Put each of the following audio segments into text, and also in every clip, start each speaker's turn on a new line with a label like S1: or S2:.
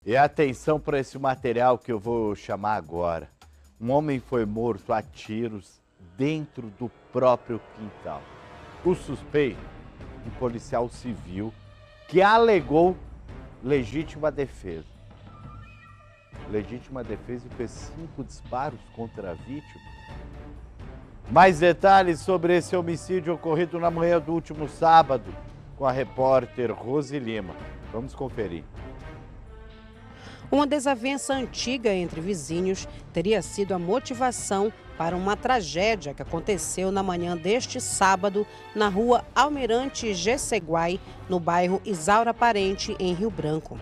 S1: E atenção para esse material que eu vou chamar agora. Um homem foi morto a tiros dentro do próprio quintal. O suspeito, um policial civil, que alegou legítima defesa. Legítima defesa e fez 5 disparos contra a vítima. Mais detalhes sobre esse homicídio ocorrido na manhã do último sábado com a repórter Rose Lima. Vamos conferir.
S2: Uma desavença antiga entre vizinhos teria sido a motivação para uma tragédia que aconteceu na manhã deste sábado na rua Almirante Gesseguai, no bairro Isaura Parente, em Rio Branco.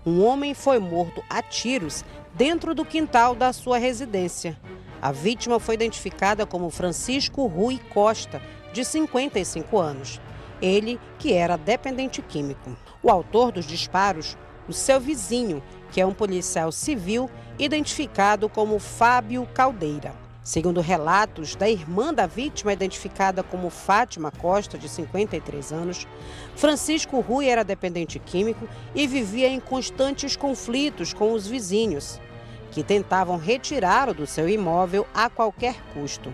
S2: Um homem foi morto a tiros dentro do quintal da sua residência. A vítima foi identificada como Francisco Rui Costa, de 55 anos. Ele que era dependente químico. O autor dos disparos, o seu vizinho, que é um policial civil, identificado como Fábio Caldeira. Segundo relatos da irmã da vítima, identificada como Fátima Costa, de 53 anos, Francisco Rui era dependente químico e vivia em constantes conflitos com os vizinhos, que tentavam retirá-lo do seu imóvel a qualquer custo.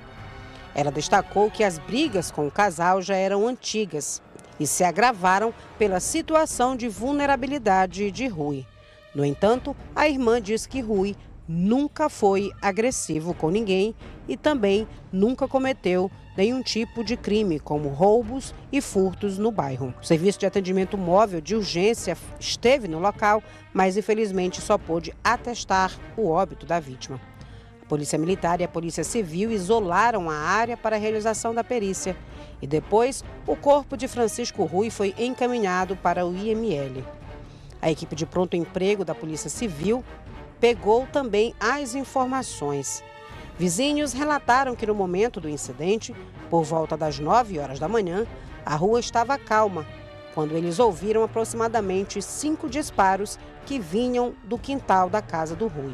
S2: Ela destacou que as brigas com o casal já eram antigas e se agravaram pela situação de vulnerabilidade de Rui. No entanto, a irmã diz que Rui nunca foi agressivo com ninguém e também nunca cometeu nenhum tipo de crime, como roubos e furtos no bairro. O serviço de atendimento móvel de urgência esteve no local, mas infelizmente só pôde atestar o óbito da vítima. A Polícia Militar e a Polícia Civil isolaram a área para a realização da perícia e depois o corpo de Francisco Rui foi encaminhado para o IML. A equipe de pronto emprego da Polícia Civil pegou também as informações. Vizinhos relataram que no momento do incidente, por volta das 9 horas da manhã, a rua estava calma, quando eles ouviram aproximadamente 5 disparos que vinham do quintal da casa do Rui.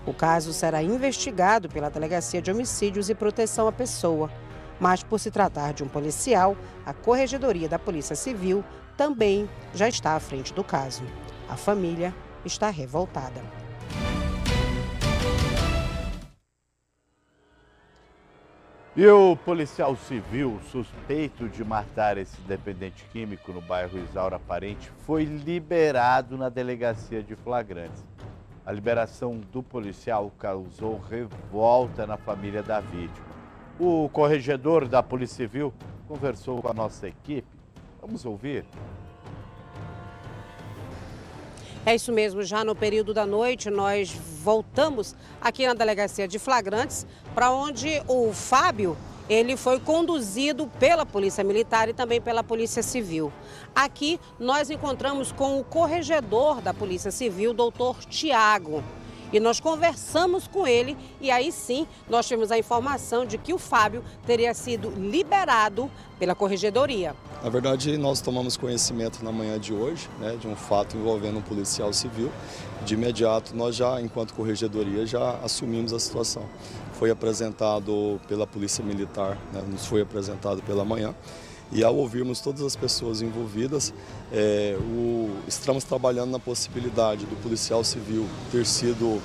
S2: O caso será investigado pela Delegacia de Homicídios e Proteção à Pessoa, mas por se tratar de um policial, a Corregedoria da Polícia Civil também já está à frente do caso. A família está revoltada.
S1: E o policial civil suspeito de matar esse dependente químico no bairro Isaura Parente foi liberado na delegacia de flagrantes. A liberação do policial causou revolta na família da vítima. O corregedor da Polícia Civil conversou com a nossa equipe. Vamos ouvir.
S2: É isso mesmo, já no período da noite nós voltamos aqui na delegacia de flagrantes, para onde o Fábio, ele foi conduzido pela Polícia Militar e também pela Polícia Civil. Aqui nós encontramos com o corregedor da Polícia Civil, doutor Tiago. E nós conversamos com ele e aí sim nós tivemos a informação de que o Fábio teria sido liberado pela Corregedoria.
S3: Na verdade, nós tomamos conhecimento na manhã de hoje, de um fato envolvendo um policial civil. De imediato, nós já, enquanto Corregedoria, já assumimos a situação. Foi apresentado pela Polícia Militar, nos foi apresentado pela manhã. E ao ouvirmos todas as pessoas envolvidas, estamos trabalhando na possibilidade do policial civil ter sido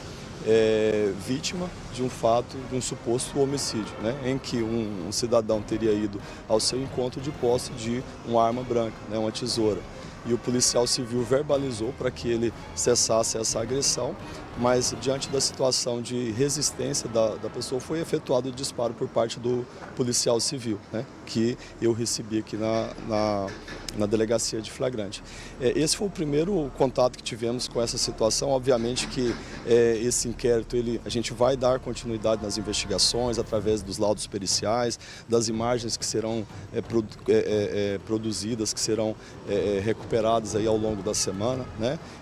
S3: vítima de um fato, de um suposto homicídio, em que um cidadão teria ido ao seu encontro de posse de uma arma branca, uma tesoura. E o policial civil verbalizou para que ele cessasse essa agressão, mas diante da situação de resistência da pessoa foi efetuado o disparo por parte do policial civil, que eu recebi aqui na delegacia de flagrante. Esse foi o primeiro contato que tivemos com essa situação. Obviamente que esse inquérito a gente vai dar continuidade nas investigações através dos laudos periciais, das imagens que serão produzidas, que serão recuperadas aí ao longo da semana,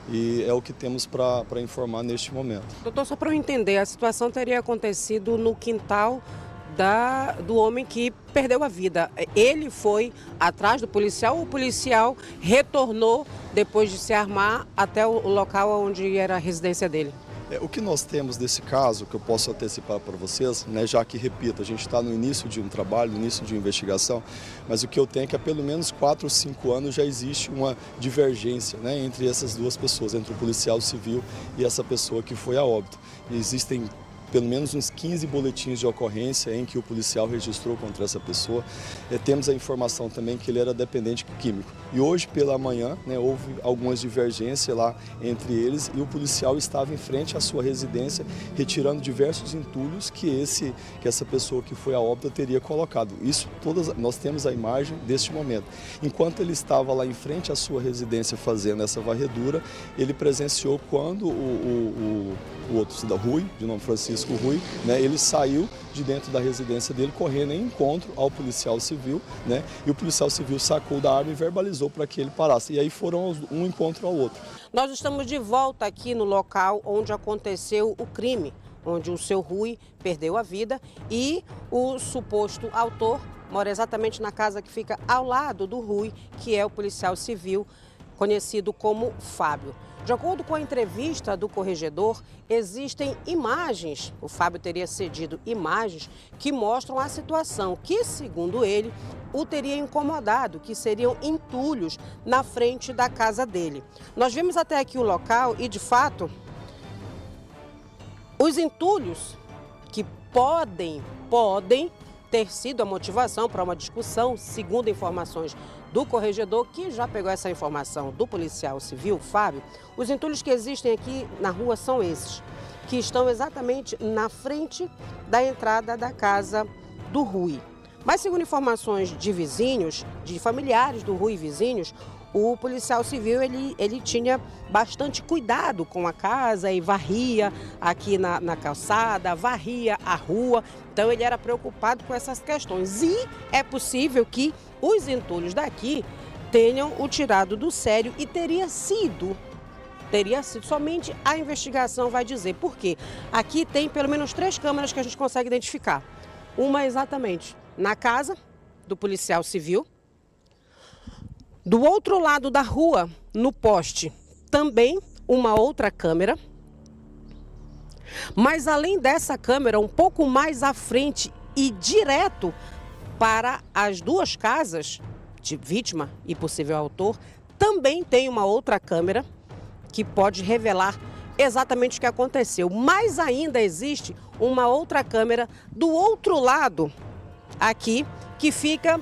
S3: e é o que temos para informar neste momento.
S2: Doutor, só para eu entender, a situação teria acontecido no quintal do homem que perdeu a vida. Ele foi atrás do policial, o policial retornou depois de se armar até o local onde era a residência dele?
S3: O que nós temos desse caso, que eu posso antecipar para vocês, né, já que, repito, a gente está no início de um trabalho, no início de uma investigação, mas o que eu tenho é que há pelo menos 4 ou 5 anos já existe uma divergência, né, entre essas duas pessoas, entre o policial civil e essa pessoa que foi a óbito. E existem pelo menos uns 15 boletins de ocorrência em que o policial registrou contra essa pessoa. Temos a informação também que ele era dependente químico. E hoje pela manhã, né, houve algumas divergências lá entre eles e o policial estava em frente à sua residência retirando diversos entulhos que essa pessoa que foi a óbito teria colocado. Isso nós temos a imagem deste momento. Enquanto ele estava lá em frente à sua residência fazendo essa varredura, ele presenciou quando o outro cidadão, Rui, de nome Francisco Rui, né, ele saiu de dentro da residência dele correndo em encontro ao policial civil, né, e o policial civil sacou da arma e verbalizou para que ele parasse. E aí foram um encontro ao outro.
S2: Nós estamos de volta aqui no local onde aconteceu o crime, onde o seu Rui perdeu a vida e o suposto autor mora exatamente na casa que fica ao lado do Rui, que é o policial civil conhecido como Fábio. De acordo com a entrevista do corregedor, existem imagens, o Fábio teria cedido imagens que mostram a situação que, segundo ele, o teria incomodado, que seriam entulhos na frente da casa dele. Nós vimos até aqui o local e, de fato, os entulhos que podem ter sido a motivação para uma discussão, segundo informações do corregedor, que já pegou essa informação do policial civil, Fábio, os entulhos que existem aqui na rua são esses, que estão exatamente na frente da entrada da casa do Rui. Mas, segundo informações de vizinhos, de familiares do Rui e vizinhos, o policial civil ele tinha bastante cuidado com a casa e varria aqui na calçada, varria a rua. Então ele era preocupado com essas questões. E é possível que os entulhos daqui tenham o tirado do sério e teria sido, somente a investigação vai dizer. Por quê? Aqui tem pelo menos 3 câmeras que a gente consegue identificar. Uma exatamente na casa do policial civil. Do outro lado da rua, no poste, também uma outra câmera. Mas além dessa câmera, um pouco mais à frente e direto para as 2 casas de vítima e possível autor, também tem uma outra câmera que pode revelar exatamente o que aconteceu. Mas ainda existe uma outra câmera do outro lado, aqui, que fica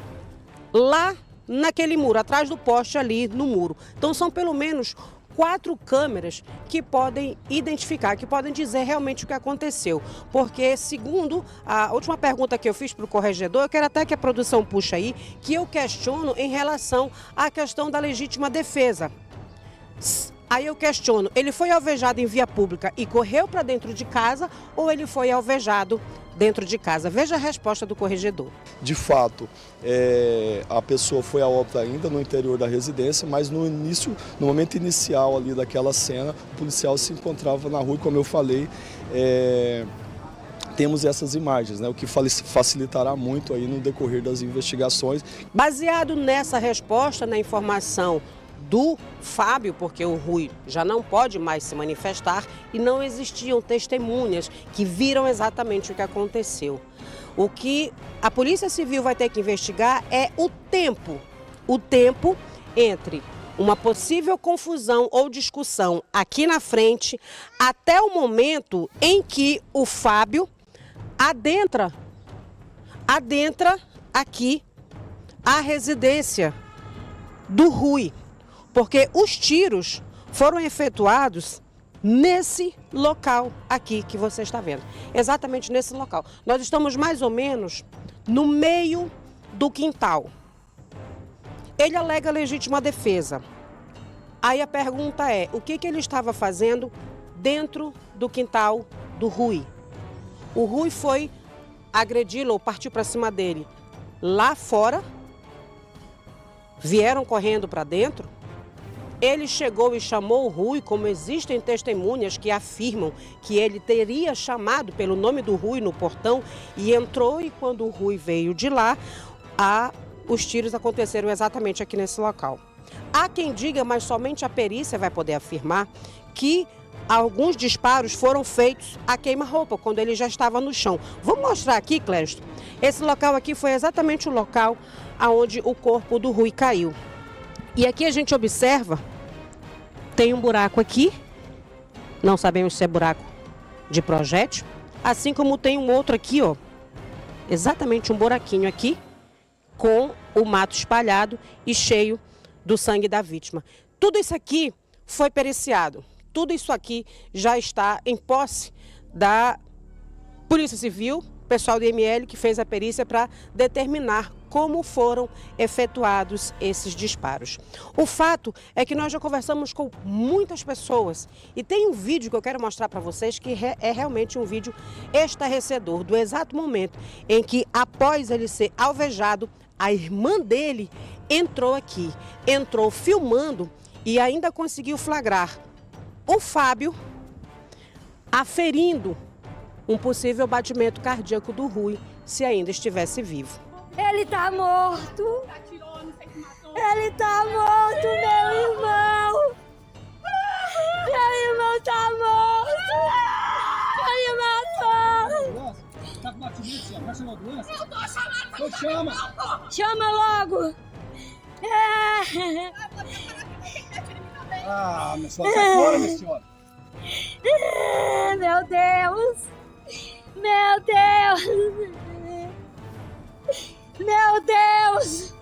S2: lá naquele muro, atrás do poste ali no muro. Então são pelo menos 4 câmeras que podem identificar, que podem dizer realmente o que aconteceu. Porque, segundo a última pergunta que eu fiz para o corregedor, eu quero até que a produção puxe aí, que eu questiono em relação à questão da legítima defesa. Aí eu questiono, ele foi alvejado em via pública e correu para dentro de casa ou ele foi alvejado dentro de casa? Veja a resposta do corregedor.
S3: De fato, a pessoa foi a óbito ainda no interior da residência, mas no momento inicial ali daquela cena, o policial se encontrava na rua e, como eu falei, temos essas imagens, né, o que facilitará muito aí no decorrer das investigações.
S2: Baseado nessa resposta, na informação do Fábio, porque o Rui já não pode mais se manifestar e não existiam testemunhas que viram exatamente o que aconteceu. O que a Polícia Civil vai ter que investigar é o tempo entre uma possível confusão ou discussão aqui na frente até o momento em que o Fábio adentra aqui a residência do Rui. Porque os tiros foram efetuados nesse local aqui que você está vendo. Exatamente nesse local. Nós estamos mais ou menos no meio do quintal. Ele alega legítima defesa. Aí a pergunta é, o que ele estava fazendo dentro do quintal do Rui? O Rui foi agredi-lo ou partiu para cima dele lá fora, vieram correndo para dentro. Ele chegou e chamou o Rui, como existem testemunhas que afirmam que ele teria chamado pelo nome do Rui no portão e entrou, e quando o Rui veio de lá, os tiros aconteceram exatamente aqui nesse local. Há quem diga, mas somente a perícia vai poder afirmar, que alguns disparos foram feitos a queima-roupa, quando ele já estava no chão. Vou mostrar aqui, Clésto. Esse local aqui foi exatamente o local onde o corpo do Rui caiu. E aqui a gente observa, tem um buraco aqui, não sabemos se é buraco de projétil, assim como tem um outro aqui, ó, exatamente um buraquinho aqui, com o mato espalhado e cheio do sangue da vítima. Tudo isso aqui foi periciado, tudo isso aqui já está em posse da Polícia Civil, pessoal do IML que fez a perícia para determinar como foram efetuados esses disparos. O fato é que nós já conversamos com muitas pessoas e tem um vídeo que eu quero mostrar para vocês que é realmente um vídeo estarrecedor do exato momento em que, após ele ser alvejado, a irmã dele entrou aqui, entrou filmando e ainda conseguiu flagrar o Fábio aferindo um possível batimento cardíaco do Rui se ainda estivesse vivo.
S4: Ele tá morto! Ele tá morto, meu irmão! Meu irmão tá morto! Ele matou!
S5: Tá com batimento, vai chamar a ambulância? Eu tô chamando! Então chama!
S4: Chama logo!
S5: Ah, minha senhora, sai fora, minha senhora!
S4: Meu Deus! Meu Deus! Meu Deus!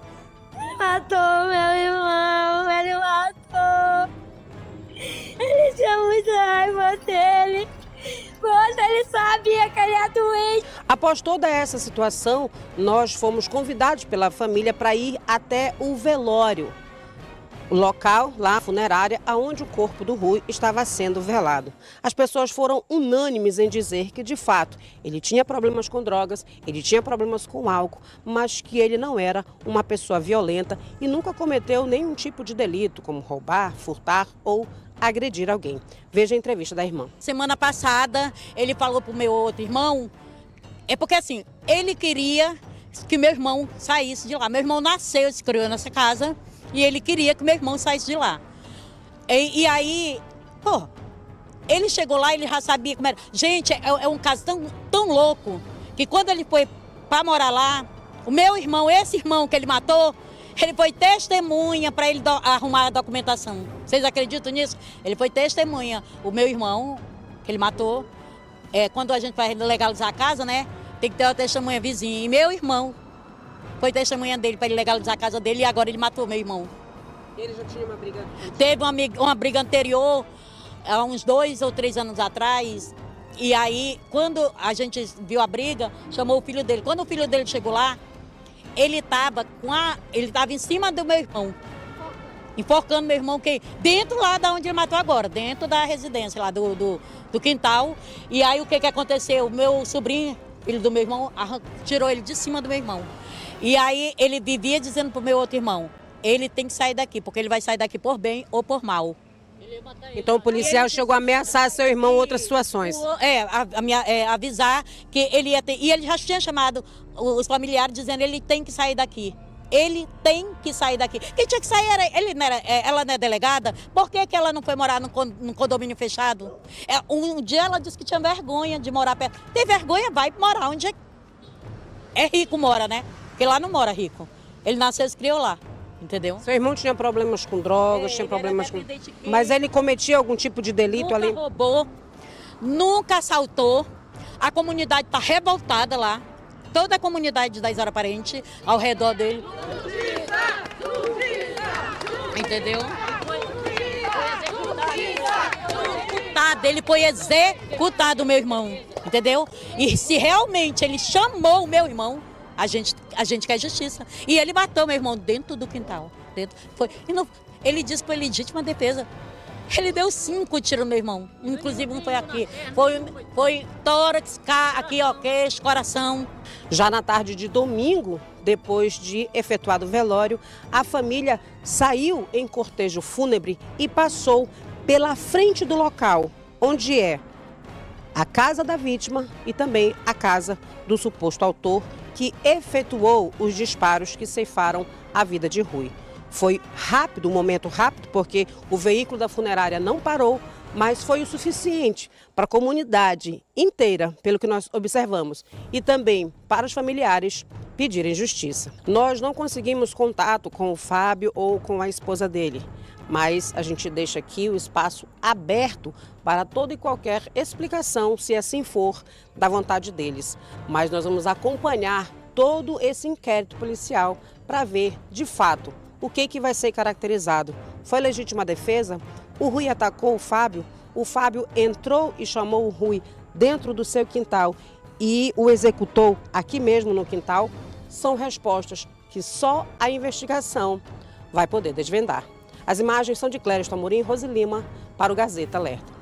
S4: Ele matou meu irmão! Ele matou! Ele tinha muita raiva dele! Quando ele sabia que ele era doente!
S2: Após toda essa situação, nós fomos convidados pela família para ir até o velório. O local, lá, a funerária, onde o corpo do Rui estava sendo velado. As pessoas foram unânimes em dizer que, de fato, ele tinha problemas com drogas, ele tinha problemas com álcool, mas que ele não era uma pessoa violenta e nunca cometeu nenhum tipo de delito, como roubar, furtar ou agredir alguém. Veja a entrevista da irmã.
S6: Semana passada, ele falou pro meu outro irmão, porque assim, ele queria que meu irmão saísse de lá. Meu irmão nasceu, se criou nessa casa, e ele queria que meu irmão saísse de lá. E aí, pô, ele chegou lá, ele já sabia como era. Gente, é um caso tão louco, que quando ele foi para morar lá, o meu irmão, esse irmão que ele matou, ele foi testemunha para ele arrumar a documentação. Vocês acreditam nisso? Ele foi testemunha. O meu irmão, que ele matou, quando a gente vai legalizar a casa, né, tem que ter uma testemunha vizinha. E meu irmão foi testemunha dele para ele legalizar a casa dele e agora ele matou meu irmão.
S2: Ele já tinha uma briga?
S6: Teve uma briga anterior, há uns 2 ou 3 anos atrás. E aí, quando a gente viu a briga, chamou o filho dele. Quando o filho dele chegou lá, ele estava em cima do meu irmão, enforcando meu irmão, que dentro lá da onde ele matou agora, dentro da residência lá do quintal. E aí o que aconteceu? O meu sobrinho, filho do meu irmão, tirou ele de cima do meu irmão. E aí ele vivia dizendo pro meu outro irmão, ele tem que sair daqui, porque ele vai sair daqui por bem ou por mal.
S2: Então o policial chegou a ameaçar seu irmão em outras situações?
S6: Avisar que ele ia ter... E ele já tinha chamado os familiares dizendo que ele tem que sair daqui. Ele tem que sair daqui. Quem tinha que sair era ele, ela não é delegada? Por que ela não foi morar num condomínio fechado? Um dia ela disse que tinha vergonha de morar perto. Tem vergonha? Vai morar onde é rico mora, né? Porque lá não mora rico. Ele nasceu e se criou lá. Entendeu?
S2: Seu irmão tinha problemas com drogas, tinha problemas com... Mas ele cometia algum tipo de delito ali?
S6: Nunca roubou, nunca assaltou. A comunidade está revoltada lá. Toda a comunidade da Isaura Parente ao redor dele. Entendeu? Ele foi executado, meu irmão. Entendeu? E se realmente ele chamou o meu irmão, a gente quer justiça. E ele matou meu irmão dentro do quintal. Ele disse que foi legítima defesa. Ele deu 5 tiros no meu irmão. Inclusive um foi aqui. Foi tórax, aqui, ó, queixo, coração.
S2: Já na tarde de domingo, depois de efetuado o velório, a família saiu em cortejo fúnebre e passou pela frente do local, onde é a casa da vítima e também a casa do suposto autor que efetuou os disparos que ceifaram a vida de Rui. Foi rápido, um momento rápido, porque o veículo da funerária não parou, mas foi o suficiente para a comunidade inteira, pelo que nós observamos, e também para os familiares pedirem justiça. Nós não conseguimos contato com o Fábio ou com a esposa dele, mas a gente deixa aqui o espaço aberto para toda e qualquer explicação, se assim for, da vontade deles. Mas nós vamos acompanhar todo esse inquérito policial para ver, de fato, o que vai ser caracterizado. Foi legítima defesa? O Rui atacou o Fábio entrou e chamou o Rui dentro do seu quintal e o executou aqui mesmo no quintal? São respostas que só a investigação vai poder desvendar. As imagens são de Clériston Amorim e Rose Lima para o Gazeta Alerta.